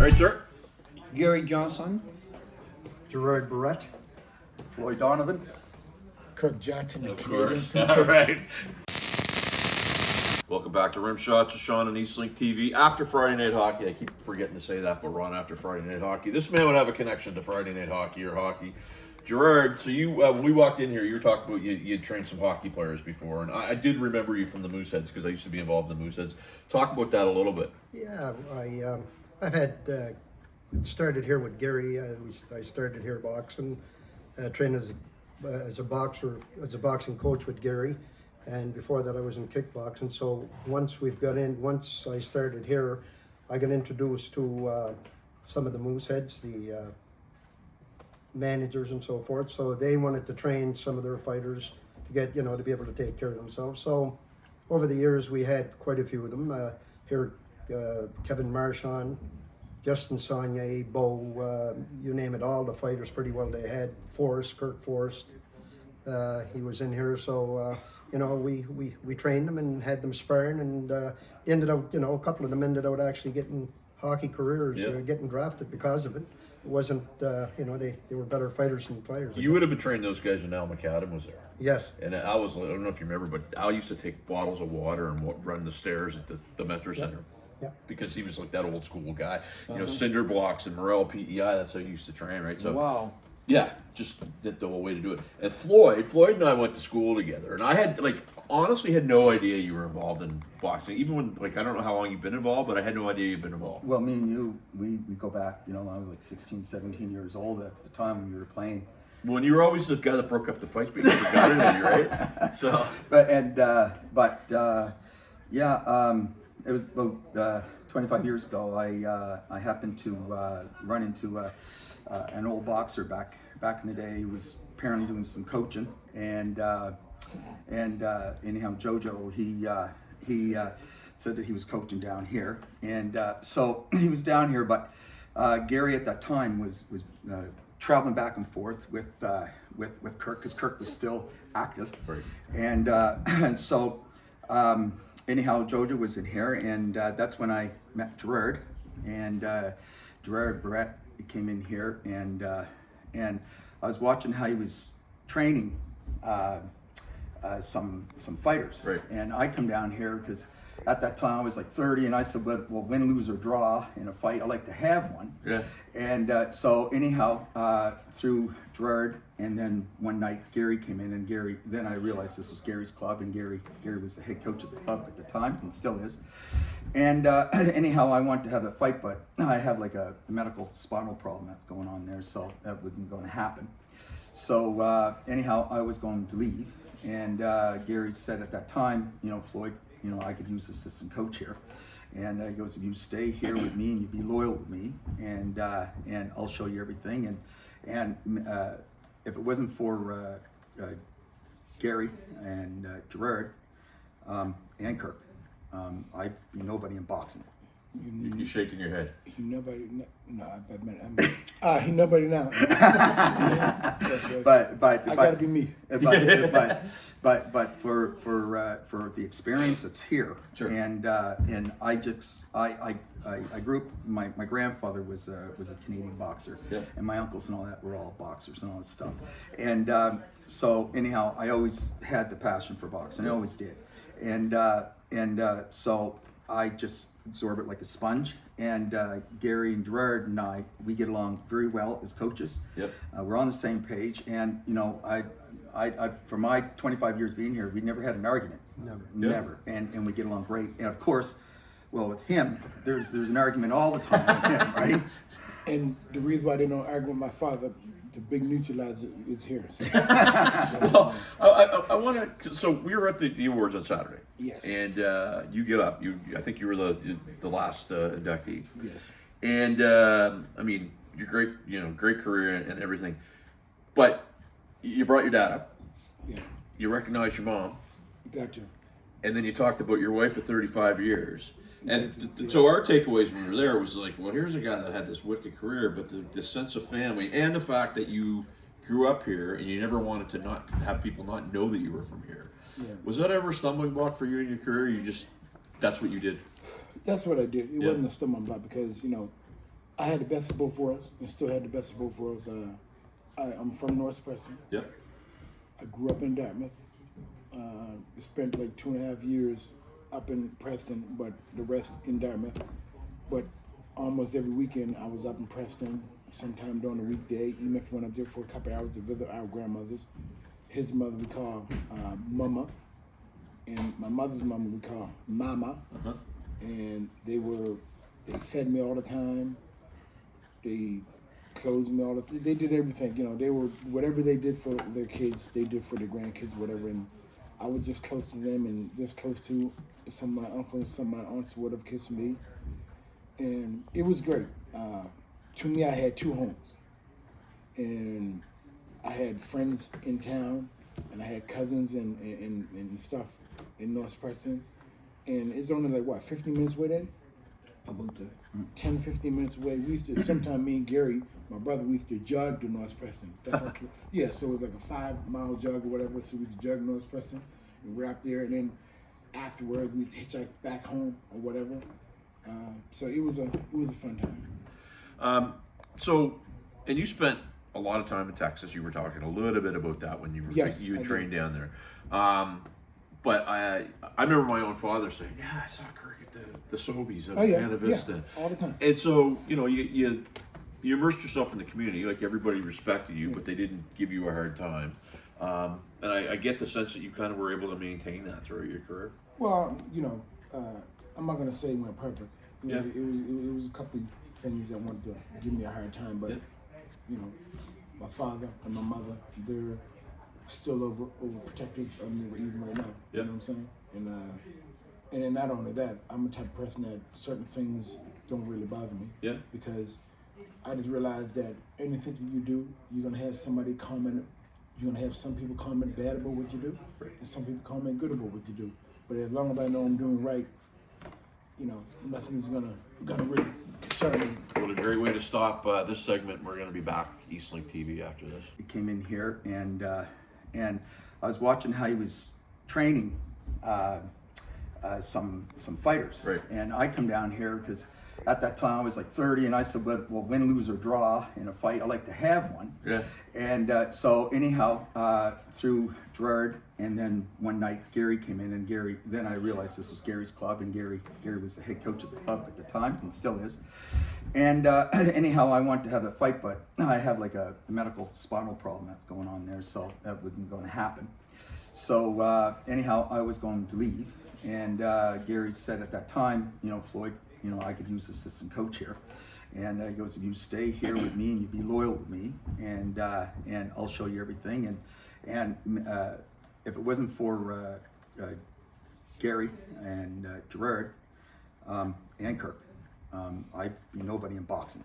right, sir. Gary Johnson. Gerard Barrett. Floyd Donovan. Kirk Johnson. Of course. All right. Welcome back to Rimshots, Sean on Eastlink TV. After Friday Night Hockey, I keep forgetting to say that, but we're on after Friday Night Hockey. This man would have a connection to Friday Night Hockey or hockey. Gerard, so you, when we walked in here, you were talking about you had trained some hockey players before, and I did remember you from the Mooseheads because I used to be involved in the Mooseheads. Talk about that a little bit. Yeah, I've had started here with Gary. I started here boxing, trained as a boxer, as a boxing coach with Gary, and before that I was in kickboxing. So once I started here, I got introduced to some of the Mooseheads, the managers and so forth. So they wanted to train some of their fighters to get, to be able to take care of themselves. So over the years we had quite a few of them. Here, Kevin Marchand, Justin Saunier, Bo, you name it, all the fighters pretty well they had. Kirk Forrest, he was in here. So, we trained them and had them sparring, and ended up, a couple of them ended out actually getting hockey careers, getting drafted because of it. It wasn't, they were better fighters than players. You would have been training those guys when Al McAdam was there. Yes. And I don't know if you remember, but Al used to take bottles of water and run the stairs at the Mentor Center. Yeah. Because he was like that old school guy. Cinder blocks and Morel PEI, that's how he used to train, right? So Wow. yeah, just the whole way to do it. And Floyd and I went to school together, and I had honestly had no idea you were involved in boxing. Even when I don't know how long you've been involved, but I had no idea you've been involved. Well, me and you, we go back, I was like 16, 17 years old at the time when we were playing. When you were always the guy that broke up the fights, but you never got it in you, right? So, it was about 25 years ago. I happened to run into an old boxer back in the day. He was apparently doing some coaching, and anyhow, Jojo, he said that he was coaching down here, and so he was down here. But Gary at that time was traveling back and forth with Kirk, because Kirk was still active, right. and so. Anyhow, Jojo was in here, and that's when I met Gerard, and Gerard Barrett came in here, and I was watching how he was training some fighters, right. And I come down here because at that time I was like 30, and I said, well, win, lose, or draw in a fight, I like to have one. Yeah. And so anyhow, through Gerard, and then one night Gary came in, and then I realized this was Gary's club, and Gary was the head coach of the club at the time, and still is. And anyhow, I wanted to have that fight, but I have like a medical spinal problem that's going on there, so that wasn't going to happen. So anyhow, I was going to leave, and Gary said at that time, Floyd, I could use assistant coach here. And he goes, if you stay here with me and you be loyal with me, and I'll show you everything. And if it wasn't for Gary and Gerard and Kirk, I'd be nobody in boxing. You're shaking your head. He nobody. He nobody now. But I gotta be me. But for the experience that's here, sure. And I grew up. My grandfather was a Canadian boxer, yeah. And my uncles and all that were all boxers and all that stuff. And so anyhow, I always had the passion for boxing. I always did, and so I just absorb it like a sponge. And Gary and Gerard and we get along very well as coaches. Yep. We're on the same page, and I for my 25 years being here, we never had an argument. Never. And we get along great. And of course, well, with him, there's an argument all the time with him, right? And the reason why they don't argue with my father, the big neutralizer is here. So. Well, I want to. So we were at the awards on Saturday. Yes. And you get up. I think you were the last inductee. Yes. And I mean, you're great. Great career and everything. But you brought your dad up. Yeah. You recognized your mom. Gotcha. And then you talked about your wife for 35 years. And so our takeaways when we were there was like, well, here's a guy that had this wicked career, but the sense of family and the fact that you grew up here and you never wanted to not have people not know that you were from here. Yeah. Was that ever a stumbling block for you in your career? That's what you did? That's what I did. It Yeah. wasn't a stumbling block because, I had the best of both worlds and still had the best of both worlds. I'm from North Preston. Yep. I grew up in Dartmouth. Spent like 2.5 years up in Preston, but the rest in Dartmouth. But almost every weekend I was up in Preston, sometime during the weekday. Even if we went up there for a couple hours to visit our grandmothers. His mother we call Mama, and my mother's mama we call Mama. Uh-huh. And they fed me all the time. They clothed me all the time. They did everything, you know. They were, whatever they did for their kids, they did for their grandkids, whatever. And I was just close to them and just close to some of my uncles, some of my aunts, whatever kids me. And it was great. To me, I had two homes. And I had friends in town, and I had cousins and stuff in North Preston. And it's only like, what, 15 minutes away, Daddy? About that. 10, 15 minutes away. We used to, sometime me and Gary, my brother, we used to jog to North Preston. That's how, yeah, so it was like a 5-mile jog or whatever. So we used to jog to North Preston, and we're up there. And then afterwards, we used to hitchhike back home or whatever. So it was a fun time. So, and you spent a lot of time in Texas. You were talking a little bit about that when you were Yes, you I trained did. down there. But I remember my own father saying, "Yeah, I saw Kirk at the Sobeys of Oh yeah, Anna Vista." yeah, all the time. And so, you know, you immersed yourself in the community. Like, everybody respected you, but they didn't give you a hard time. And I get the sense that you kind of were able to maintain that throughout your career. Well, you know, I'm not gonna say it went perfect. You know, Yeah. it was a couple of things that wanted to give me a hard time, but Yeah. you know, my father and my mother, they're still overprotective of me even right now. Yeah. You know what I'm saying? And then not only that, I'm the type of person that certain things don't really bother me. Yeah. Because I just realized that anything that you do, you're gonna have somebody comment. You're gonna have some people comment bad about what you do, and some people comment good about what you do. But as long as I know I'm doing right, you know, nothing's gonna really concern me. What a great way to stop this segment. We're going to be back Eastlink TV after this. He came in here and I was watching how he was training some fighters. Right. And I come down here because at that time I was like 30, and I said, well, win, lose, or draw in a fight, I like to have one. Yeah. And so anyhow, through Gerard, and then one night Gary came in, and then I realized this was Gary's club, and Gary was the head coach of the club at the time, and still is. And anyhow, I wanted to have that fight, but I have like a medical spinal problem that's going on there, so that wasn't going to happen. So anyhow, I was going to leave, and Gary said at that time, you know, Floyd, you know, I could use assistant coach here. And he goes, if you stay here with me and you be loyal with me, and I'll show you everything. And if it wasn't for Gary and Gerard and Kirk, I'd be nobody in boxing.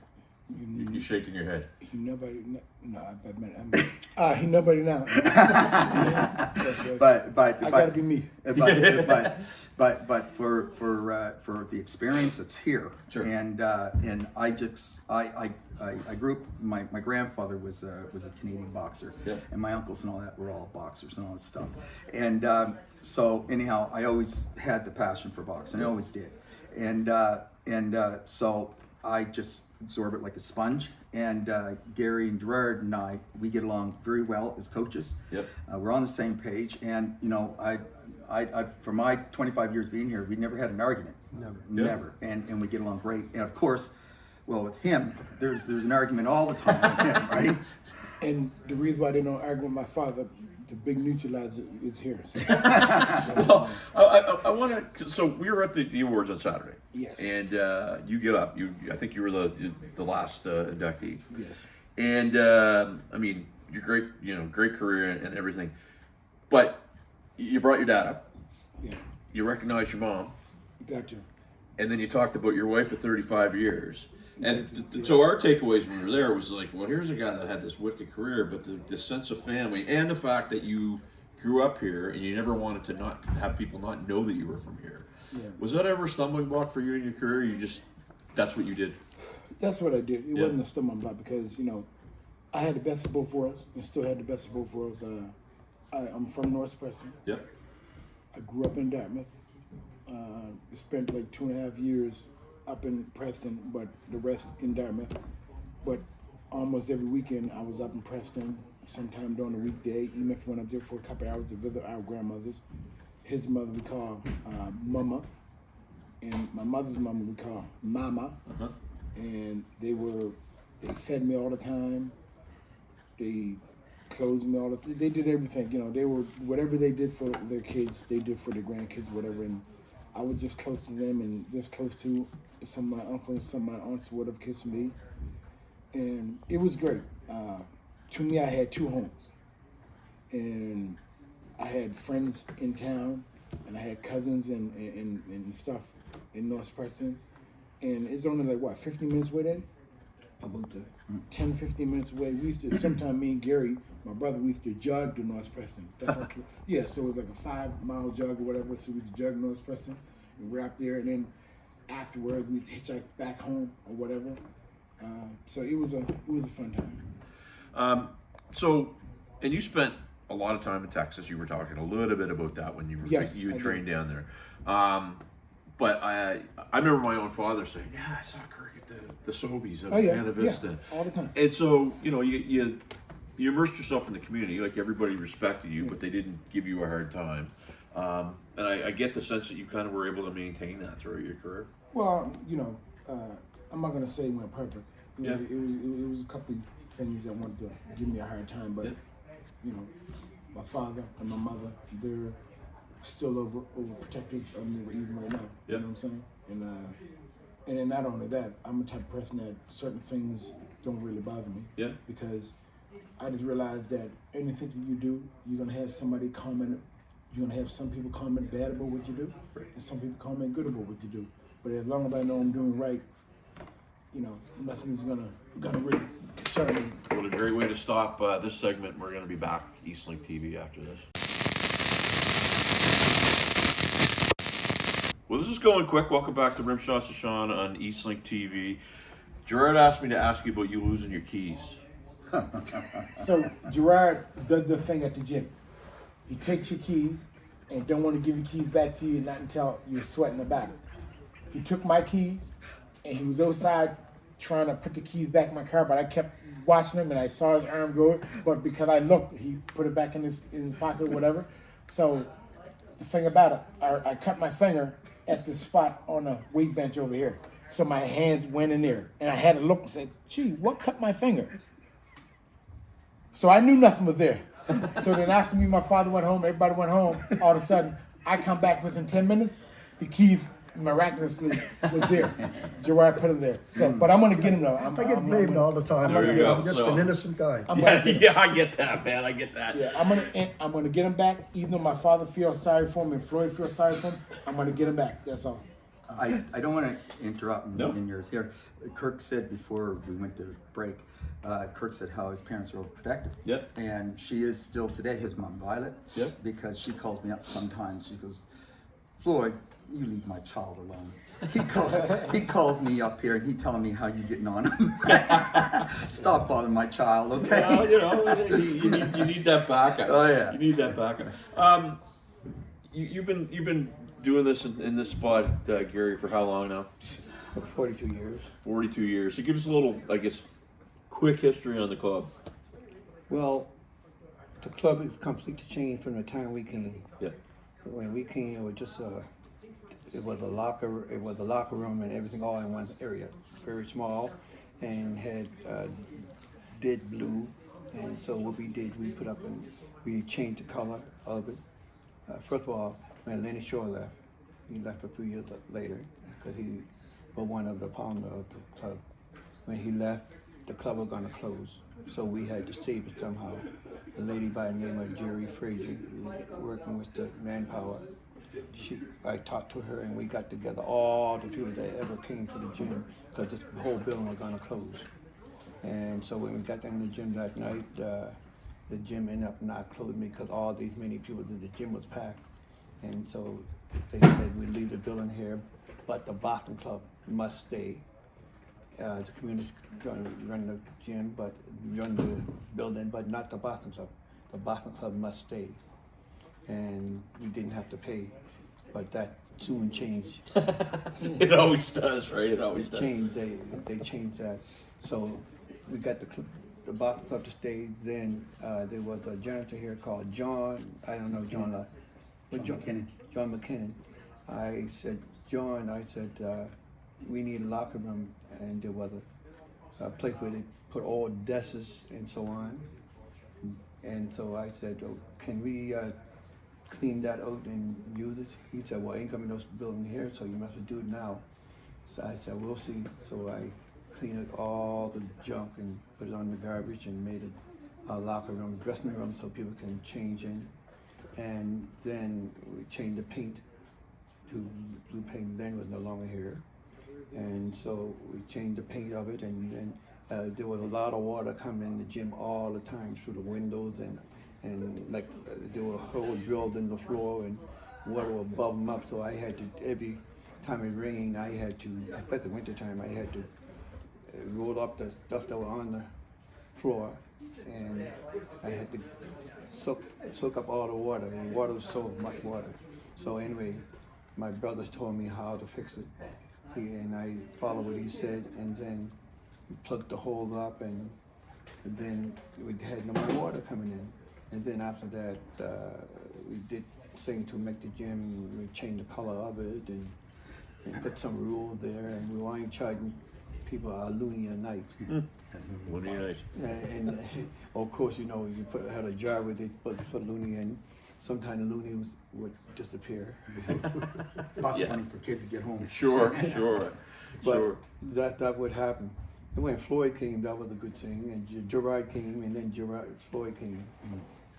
You're shaking your head. He nobody. No, he nobody now. That's right. But I gotta be me. But for the experience that's here, Sure. and I grew up. My grandfather was a Canadian boxer, Yeah. and my uncles and all that were all boxers and all that stuff. And so anyhow, I always had the passion for boxing. I always did, and so I just absorb it like a sponge. And Gary and Gerard and we get along very well as coaches. Yep. We're on the same page, and you know, I for my 25 years being here, we never had an argument. Never. And we get along great. And of course, well, with him, there's an argument all the time with him, right? And the reason why they don't argue with my father, the big neutralizer is here. So. Well, I want to. So we were at the awards on Saturday. Yes. And you get up. I think you were the last inductee. Yes. And I mean, you're great. You know, great career and everything. But you brought your dad up. Yeah. You recognized your mom, Gotcha. and then you talked about your wife for 35 years. And Yeah. so our takeaways when we were there was like, well, here's a guy that had this wicked career, but the sense of family and the fact that you grew up here and you never wanted to not have people not know that you were from here. Yeah. Was that ever a stumbling block for you in your career? That's what you did. That's what I did. It Yeah. wasn't a stumbling block because, you know, I had the best of both worlds and still had the best of both worlds. I'm from North Preston. Yep. I grew up in Dartmouth. Spent like 2.5 years up in Preston, but the rest in Dartmouth. But almost every weekend I was up in Preston, sometime during the weekday. Even if we went up there for a couple hours to visit our grandmothers. His mother we call Mama, and my mother's mama we call Mama. And they fed me all the time. They clothed me all the time. They did everything, you know. They were, whatever they did for their kids, they did for their grandkids, whatever. And I was just close to them and just close to some of my uncles, some of my aunts, whatever kids me. And it was great. To me, I had two homes. And I had friends in town, and I had cousins and stuff in North Preston. And it's only like, what, 15 minutes away, Daddy? About that. 10, 15 minutes away. We used to, sometime me and Gary, my brother, we used to jog to North Preston. That's how, yeah, so it was like a 5-mile jog or whatever. So we used to jog to North Preston, and we're out there, and then afterwards we used to hitchhike back home or whatever. So it was a fun time. So, and you spent a lot of time in Texas. You were talking a little bit about that when you were you had trained down there. But I remember my own father saying, "Yeah, I saw Kirk at the Sobeys of Buena Vista." Yeah, all the time. And so, you know, you immersed yourself in the community. Like, everybody respected you, but they didn't give you a hard time. And I get the sense that you kind of were able to maintain that throughout your career. Well, you know, I'm not gonna say it went perfect. You know, Yeah. it was a couple of things that wanted to give me a hard time, but you know, my father and my mother, they're still overprotective of me even right now. You know what I'm saying? And then not only that, I'm the type of person that certain things don't really bother me. Yeah. Because I just realized that anything that you do, you're gonna have somebody comment. You're gonna have some people comment bad about what you do, and some people comment good about what you do. But as long as I know I'm doing right, you know, nothing's gonna really concern me. What a great way to stop this segment. We're going to be back Eastlink TV after this. Well, this is going quick. Welcome back to Rimshots with Sean on Eastlink TV. Gerard asked me to ask you about you losing your keys. So Gerard does the thing at the gym. He takes your keys and don't want to give your keys back to you not until you're sweating about it. He took my keys and he was outside trying to put the keys back in my car, but I kept watching him and I saw his arm go, but because I looked, he put it back in his pocket or whatever. So the thing about it, I cut my finger at the spot on the weight bench over here. So my hands went in there and I had to look and say, gee, what cut my finger? So I knew nothing was there. So then after me, my father went home, everybody went home, all of a sudden, I come back within 10 minutes, the keys miraculously was there. Gerard put them there. So, but I'm gonna get him though. I get blamed all the time. There you go. I'm just So- an innocent guy. Yeah, I get that, man. I get that. Yeah, I'm gonna get him back. Even though my father feels sorry for him and Floyd feels sorry for him, I'm gonna get him back. That's all. I don't want to interrupt No. in yours here. Kirk said before we went to break, Kirk said how his parents are overprotective. Yep. And she is still today, his mom, Violet. Yep. Because she calls me up sometimes. She goes, Floyd, you leave my child alone. He calls me up here and he telling me how you getting on him. Stop bothering my child, okay? Well, you know, you need that backup. Oh, yeah. You need that backup. You've been doing this in this spot, Gary, for how long now? 42 years. 42 years. So give us a little, I guess, quick history on the club. Well, the club has completely changed from the time we came. Yeah. When we came, it was just it was a locker room and everything all in one area, very small, and had dead blue. And so what we did, we put up and we changed the color of it. First of all, when Lenny Shore left, he left a few years later because he was one of the founder of the club. When he left, the club was going to close, so we had to save it somehow. A lady by the name of Jerry Frazier, working with the manpower, I talked to her and we got together all the people that ever came to the gym because the whole building was going to close. And so when we got in the gym that night, the gym ended up not closing because all these many people in the gym was packed. And so they said we leave the building here, but the Boston Club must stay. The community's going to run the gym, but run the building, but not the Boston Club. The Boston Club must stay. And we didn't have to pay, but that soon changed. It always does, right? It always does. They changed that. So we got the box up the stage. Then there was a janitor here called John. I don't know John. John McKinnon. John McKinnon. I said, John. I said we need a locker room, and there was a place where they put all desks and so on. And so I said, oh, can we clean that out and use it? He said, well, ain't coming to this building here, so you must do it now. So I said, we'll see. So I cleaned all the junk and put it on the garbage and made it a locker room, dressing room, so people can change in. And then we changed the paint to blue paint. Then was no longer here. And so we changed the paint of it, and then there was a lot of water coming in the gym all the time through the windows, and like there were holes drilled in the floor, and water would bubble them up. So I had to, every time it rained, I had to, especially winter time, I had to roll up the stuff that was on the floor, and I had to soak up all the water. And water was so much water. So anyway, my brothers told me how to fix it, and I followed what he said, and then we plugged the holes up, and then we had no more water coming in. And then after that, we did thing to make the gym. We changed the color of it and put some rules there, and we weren't charging people a loony a night. Loony a night. And of course, you know, you had a jar where they put loony in. Sometimes the loony would disappear. Lots Yeah. of money for kids to get home. Sure, sure, But sure. that would happen. And when Floyd came, that was a good thing. And Gerard came, and then Floyd came,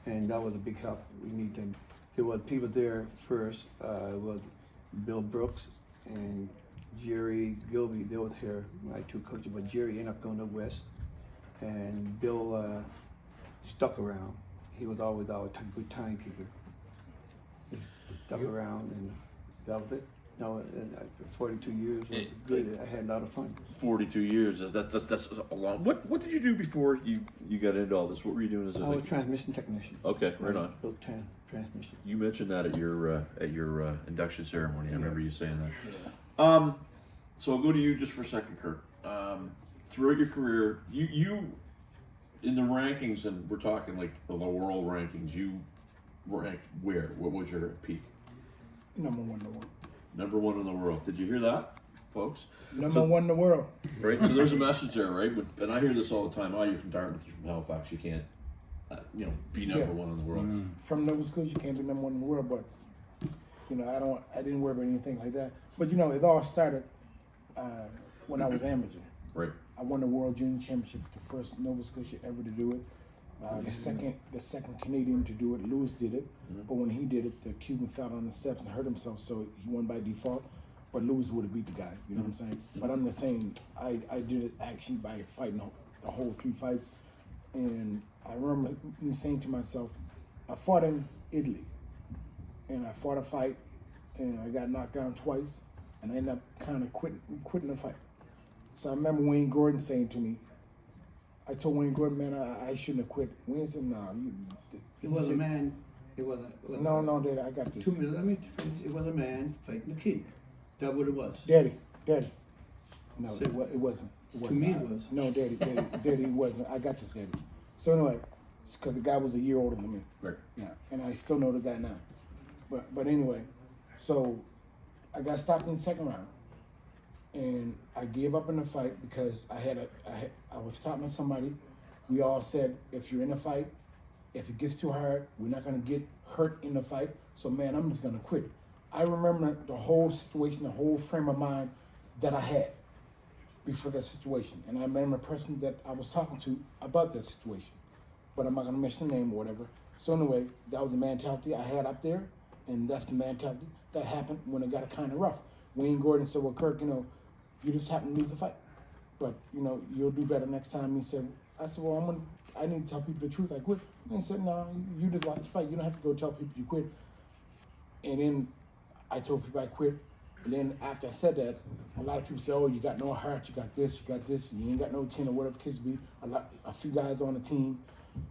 and that was a big help. We need them. There was people there first. Was Bill Brooks and Jerry Gilby. They were here, my two coaches. But Jerry ended up going to West, and Bill stuck around. He was always our good timekeeper. He stuck around, and that was it. No, 42 years was good. I had a lot of fun. 42 years. That's a long. What did you do before you got into all this? What were you doing as a? I was a transmission technician. Okay, right on. Built transmission. You mentioned that at your induction ceremony. I remember you saying that. So I'll go to you just for a second, Kurt. Throughout your career, you in the rankings, and we're talking like the world rankings. You ranked where? What was your peak? Number one in the world. Number one in the world. Did you hear that, folks? Number one in the world. Right. So there's a message there, right? And I hear this all the time. Oh, you're from Dartmouth. You're from Halifax. You can't, be number one in the world. From Nova Scotia, you can't be number one in the world, but I didn't worry about anything like that. But it all started when I was amateur. Right. I won the World Junior Championship, the first Nova Scotia ever to do it. The second Canadian to do it, Lewis did it. But when he did it, the Cuban fell on the steps and hurt himself, so he won by default. But Lewis would have beat the guy, you know what I'm saying? But I'm the same. I did it actually by fighting the whole 3 fights. And I remember me saying to myself, I fought in Italy, and I fought a fight, and I got knocked down twice, and I ended up kind of quitting the fight. So I remember Wayne Gordon saying to me, I told Wayne Gordon, man, I shouldn't have quit. Wayne said, no. It was a man. It wasn't. No, Daddy, I got this. 2 minutes. Let me finish. It was a man fighting a kid. That's what it was. Daddy. No, So- it wasn't. To me, it was. No, Daddy, it wasn't. I got this, Daddy. So anyway, it's because the guy was a year older than me. Right. Yeah, and I still know the guy now. But anyway, so I got stopped in the second round, and I gave up in the fight because I was talking to somebody. We all said, if you're in a fight, if it gets too hard, we're not gonna get hurt in the fight. So man, I'm just gonna quit. I remember the whole situation, the whole frame of mind that I had before that situation. And I remember the person that I was talking to about that situation. But I'm not gonna mention the name or whatever. So anyway, that was the mentality I had up there, and that's the mentality that happened when it got kind of rough. Wayne Gordon said, well, Kirk, you just happened to lose the fight. But, you'll do better next time. I said, well, I need to tell people the truth. I quit. And he said, no, you just lost the fight. You don't have to go tell people you quit. And then I told people I quit. And then after I said that, a lot of people say, oh, you got no heart, you got this, you ain't got no chin, or whatever kids be. A few guys on the team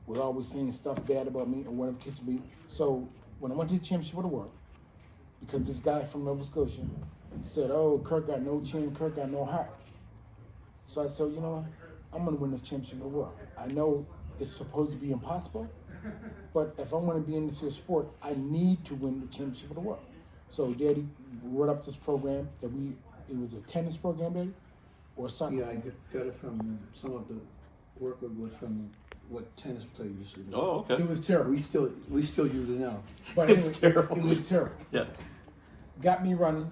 were always saying stuff bad about me, or whatever kids be. So when I went to the championship of the world, because this guy from Nova Scotia said, "Oh, Kirk got no chin, Kirk got no heart." So I said, "You know what? I'm gonna win this championship of the world. I know it's supposed to be impossible, but if I want to be in this sport, I need to win the championship of the world." So Daddy wrote up this program that it was a tennis program, Daddy, or something. Yeah, I got it from some of the work was from what tennis players used to do. Oh, okay. It was terrible. We still use it now. But It's anyway, terrible. It was terrible. Yeah. Got me running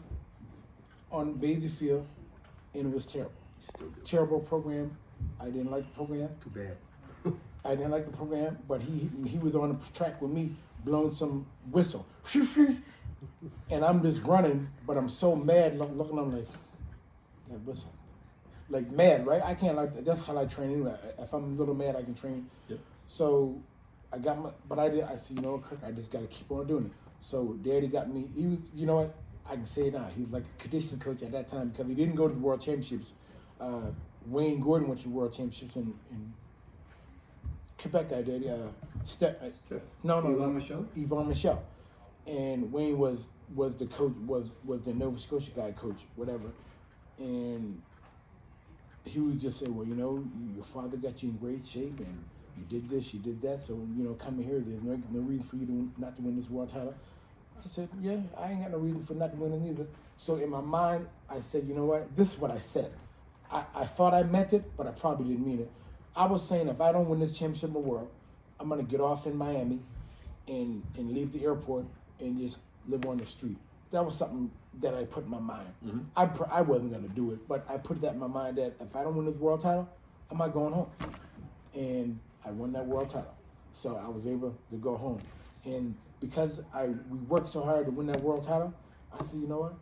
on Basie Field, and it was terrible. Terrible program. I didn't like the program. Too bad. I didn't like the program, but he was on the track with me, blowing some whistle, and I'm just running, but I'm so mad, looking at him like whistle, like mad, right? I can't like that's how I train anyway. If I'm a little mad, I can train. Yep. So I got but I said, you know what, Kirk, I just got to keep on doing it. So Daddy got me. He was, you know what? I can say it now. He was like a conditioning coach at that time because he didn't go to the World Championships. Wayne Gordon went to the World Championships in Quebec. I did. Yvon Michel? Yvon Michel, and Wayne was the coach. Was the Nova Scotia guy coach, whatever, and he would just say, well, you know, your father got you in great shape, and you did this, you did that, so you know, coming here, there's no reason for you not to win this world title. I said, yeah, I ain't got no reason for not to win it either. So in my mind, I said, you know what? This is what I said. I thought I meant it, but I probably didn't mean it. I was saying if I don't win this championship of the world, I'm gonna get off in Miami and leave the airport and just live on the street. That was something that I put in my mind. Mm-hmm. I wasn't gonna do it, but I put that in my mind that if I don't win this world title, I'm not going home. And I won that world title, so I was able to go home. And because we worked so hard to win that world title, I said, you know what?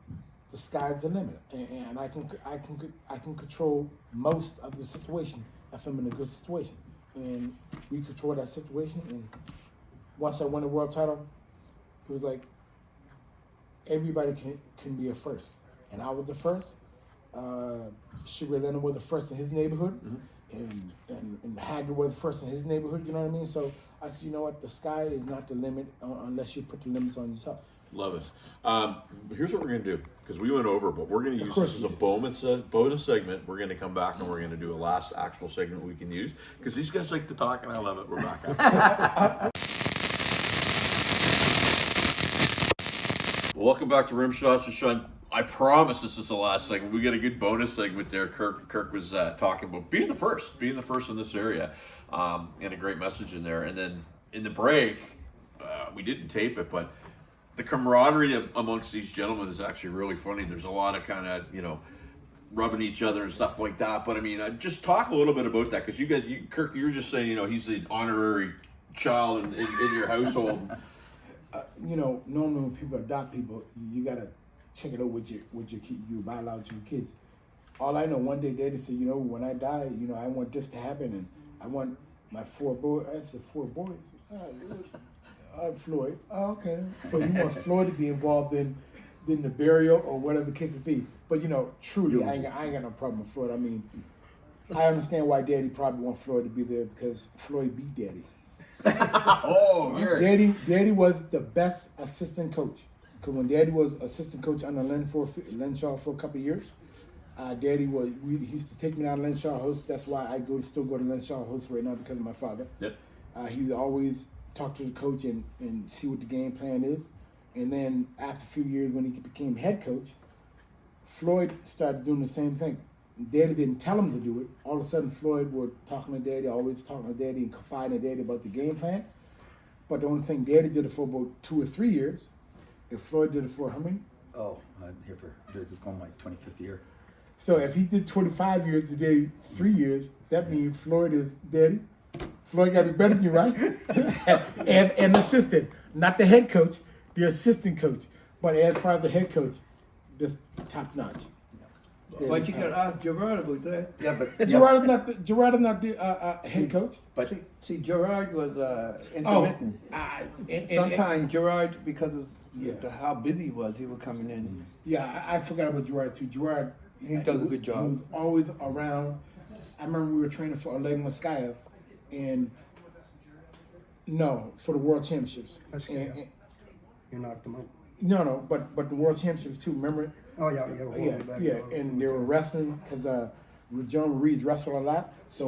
The sky's the limit, and I can control most of the situation if I'm in a good situation. And we control that situation. And once I won the world title, it was like everybody can be a first, and I was the first. Sugar Leonard was the first in his neighborhood, and Hager was the first in his neighborhood. You know what I mean? So I said, you know what? The sky is not the limit unless you put the limits on yourself. Love it. Here's what we're going to do, because we went over, but we're going to use course this as we a bonus segment. We're going to come back and we're going to do a last actual segment we can use, because these guys like to talk and I love it. We're back after. Welcome back to Rimshots with Sean. I promise this is the last segment. We got a good bonus segment there. Kirk was talking about being the first in this area, and a great message in there. And then in the break, we didn't tape it, but the camaraderie amongst these gentlemen is actually really funny. There's a lot of kind of, rubbing each other and stuff like that. But I mean, just talk a little bit about that, because Kirk, you were just saying, he's the honorary child in your household. Normally when people adopt people, you gotta check it out with your biological kids. All I know, one day Daddy said, when I die, I want this to happen, and I want my 4 boys. I said 4 boys. Floyd. Oh, okay. So you want Floyd to be involved in the burial or whatever the case would be. But truly, I ain't got no problem with Floyd. I mean, I understand why Daddy probably want Floyd to be there, because Floyd beat Daddy. Daddy was the best assistant coach. Because when Daddy was assistant coach under Lenshaw for a couple of years, Daddy he used to take me down to Lenshaw House. That's why I still go to Lenshaw House right now, because of my father. Yep. He would always talk to the coach and see what the game plan is. And then after a few years, when he became head coach, Floyd started doing the same thing. Daddy didn't tell him to do it. All of a sudden, Floyd was talking to Daddy, always talking to Daddy and confiding to Daddy about the game plan. But the only thing, Daddy did it for about 2 or 3 years. And Floyd did it for how many? Oh, I'm here this is going my 25th year. So if he did 25 years to Daddy 3 years, that means Floyd is Daddy. Floyd got to be better than you, right? and assistant, not the head coach, the assistant coach. But as far as the head coach, just top notch. But you can ask Gerard about that. Yeah, but Gerard is not the head coach. But See, Gerard was intermittent. Sometimes Gerard, because of how busy he was coming in. Yeah, I forgot about Gerard too. Gerard, He does a good job. He was always around. I remember we were training for Oleg Moskayev, and for the World Championships. You knocked him out. No, but the world championships too. Remember? Oh yeah, Yeah, and they were wrestling because John Reed's wrestled a lot. So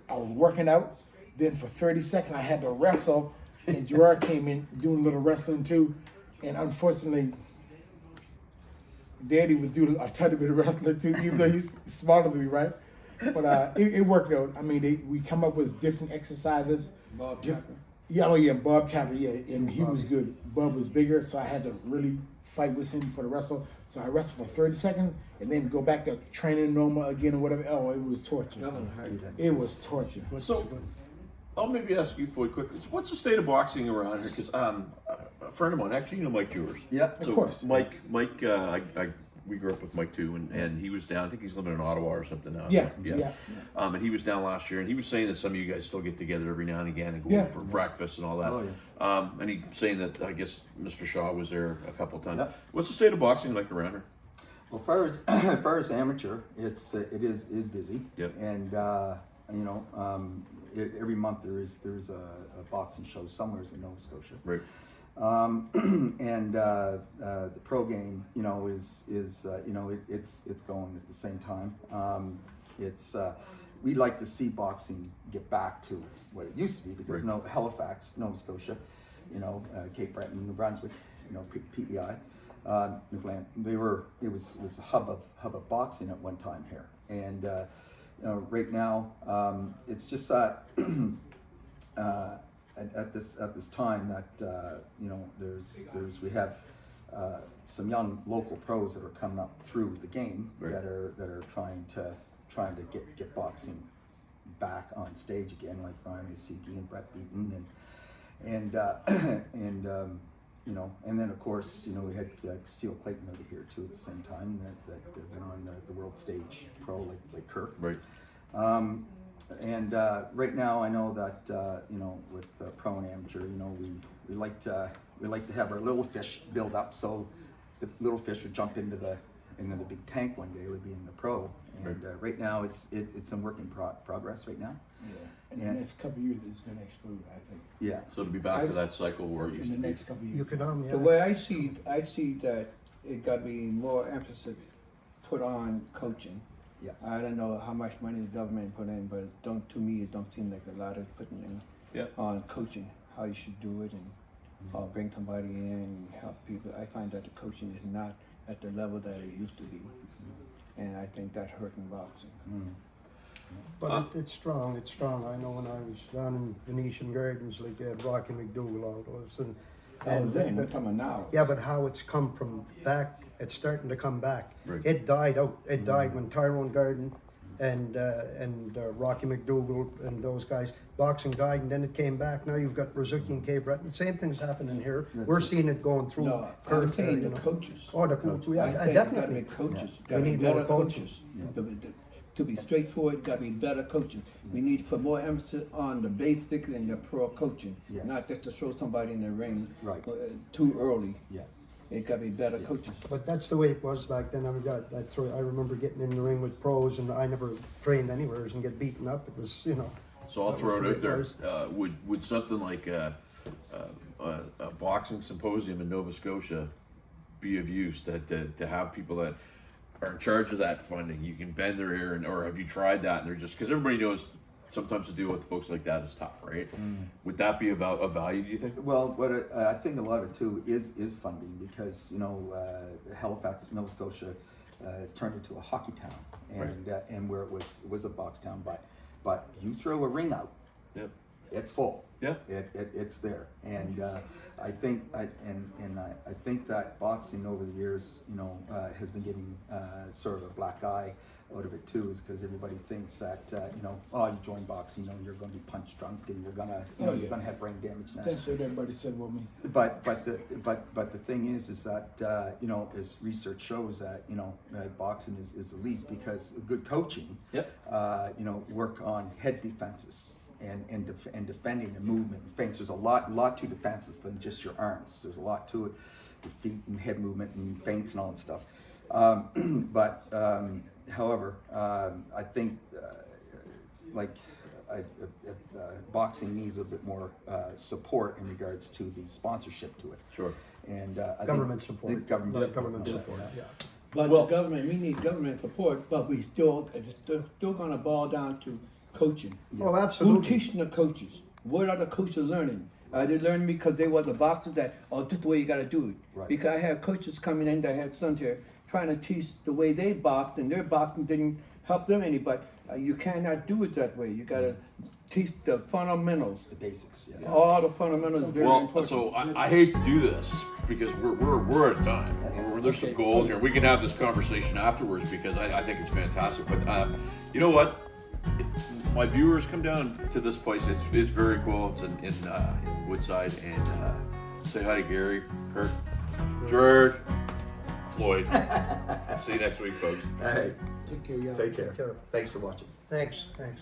I was working out. Then for 30 seconds I had to wrestle, and Gerard came in doing a little wrestling too. And unfortunately, Daddy was doing a tiny bit of wrestling too, even though he's smaller than me, right? But it worked out. I mean, we come up with different exercises. Bob Chapman. Yeah, oh yeah, Bob Chapman, yeah, and he was good. Bob was bigger, so I had to really fight with him for the wrestle. So I wrestled for 30 seconds and then go back to training normal again or whatever. Oh, it was torture. It was torture. So, I'll maybe ask you, Floyd, quick. What's the state of boxing around here? Because a friend of mine, actually, you know Mike Jewers. Yeah, So of course. Mike, we grew up with Mike too, and he was down. I think he's living in Ottawa or something now. Yeah. And he was down last year, and he was saying that some of you guys still get together every now and again and go Yeah. out for breakfast and all that. Oh, And he's saying that I guess Mr. Shaw was there a couple of times. Yep. What's the state of boxing like around here? Well, as far as amateur, it is busy. Yep. And you know, every month there's a boxing show somewhere in Nova Scotia. Right. And the pro game, you know, is you know, it's going at the same time. We'd like to see boxing get back to what it used to be because Right. Halifax, Nova Scotia, you know, Cape Breton, New Brunswick, you know, PEI, Newfoundland. It was a hub of boxing at one time here, and you know, right now it's just that. At this time that you know we have some young local pros that are coming up through the game Right. that are trying to get boxing back on stage again, like Ryan Misiki and Brett Beaton and you know, and then of course, you know, we had Steele Clayton over here too at the same time that went on the world stage pro like Kirk. Right. And right now, I know that you know, with pro and amateur, you know, we like to have our little fish build up, so the little fish would jump into the big tank one day, would be in the pro. And right now, it's in work in progress right now. Yeah. In the next couple of years, it's going to explode, I think. Yeah. So to be back to that cycle where it used In to the be. next couple of years. You could The way I see that it got to be more emphasis put on coaching. Yes. I don't know how much money the government put in, but to me, it don't seem like a lot is putting in Yeah. on coaching, how you should do it, and bring somebody in and help people. I find that the coaching is not at the level that it used to be, and I think that's hurting boxing. But it's strong. It's strong. I know when I was down in Venetian Gardens, like you had Rocky McDougal, all those, and They're coming now. yeah, but how it's come from back, it's starting to come back. Right. It died out. It died when Tyrone Garden and Rocky McDougal and those guys, boxing died, and then it came back. Now you've got Brazuki and K. Breton. Same thing's happening here. We're seeing it going through. No, Perth, I'm saying you the know. coaches. Oh, the coaches. Yeah, I think definitely. It gotta be coaches. We Gotta be need more better coaches. To be straightforward, it gotta be better coaching. We need to put more emphasis on the basics and the pro coaching, Yes. not just to throw somebody in the ring Right. too early. Yes. It gotta be better coaches. But that's the way it was back then. I remember getting in the ring with pros, and I never trained anywhere and get beaten up. It was, you know. So I'll that throw was it the out way there. was. Would something like a boxing symposium in Nova Scotia be of use to have people that are in charge of that funding? You can bend their ear, or have you tried that? And they're just, because everybody knows sometimes to deal with folks like that is tough, right? Would that be about a value? Do you think? Well, I think a lot of it too is funding, because you know, Halifax, Nova Scotia, has turned into a hockey town, and where it was a box town, but you throw a ring out, Yeah. it's full. Yeah. It's there, and I think I think that boxing over the years, you know, has been getting sort of a black eye out of it too, is because everybody thinks that you know, oh, you join boxing, you know, you're going to be punch drunk and you're gonna, you know, Oh, yeah. you're gonna have brain damage now. That's what everybody said about me. But the thing is that you know, as research shows that, you know, boxing is the least, because good coaching, Yep. you know, work on head defenses and defending and movement and feints. There's a lot to defenses than just your arms. There's a lot to it, the feet and head movement and feints and all that stuff. However, I think boxing needs a bit more support in regards to the sponsorship to it. Sure. And I think Government support. the government A lot of support. government support, yeah. But Well- the government, we need government support, but we still gonna boil down to coaching. Oh, Who absolutely. teaching the coaches? What are the coaches learning? Are they learning because they were the boxers that, oh, this is the way you gotta do it? Right. Because I have coaches coming in that had sons here trying to teach the way they boxed, and their boxing didn't help them any, but you cannot do it that way. You gotta teach the fundamentals. The basics. Yeah. All the fundamentals are very Well, important. so I hate to do this because we're out of time. There's some gold here. We can have this conversation afterwards because I think it's fantastic. But you know what? My viewers come down to this place. It's very cool. It's in Woodside, and say hi to Gary, Kurt, Gerard, Floyd. See you next week, folks. All right. Take care, y'all. Take care. Take care. Thanks for watching. Thanks, thanks.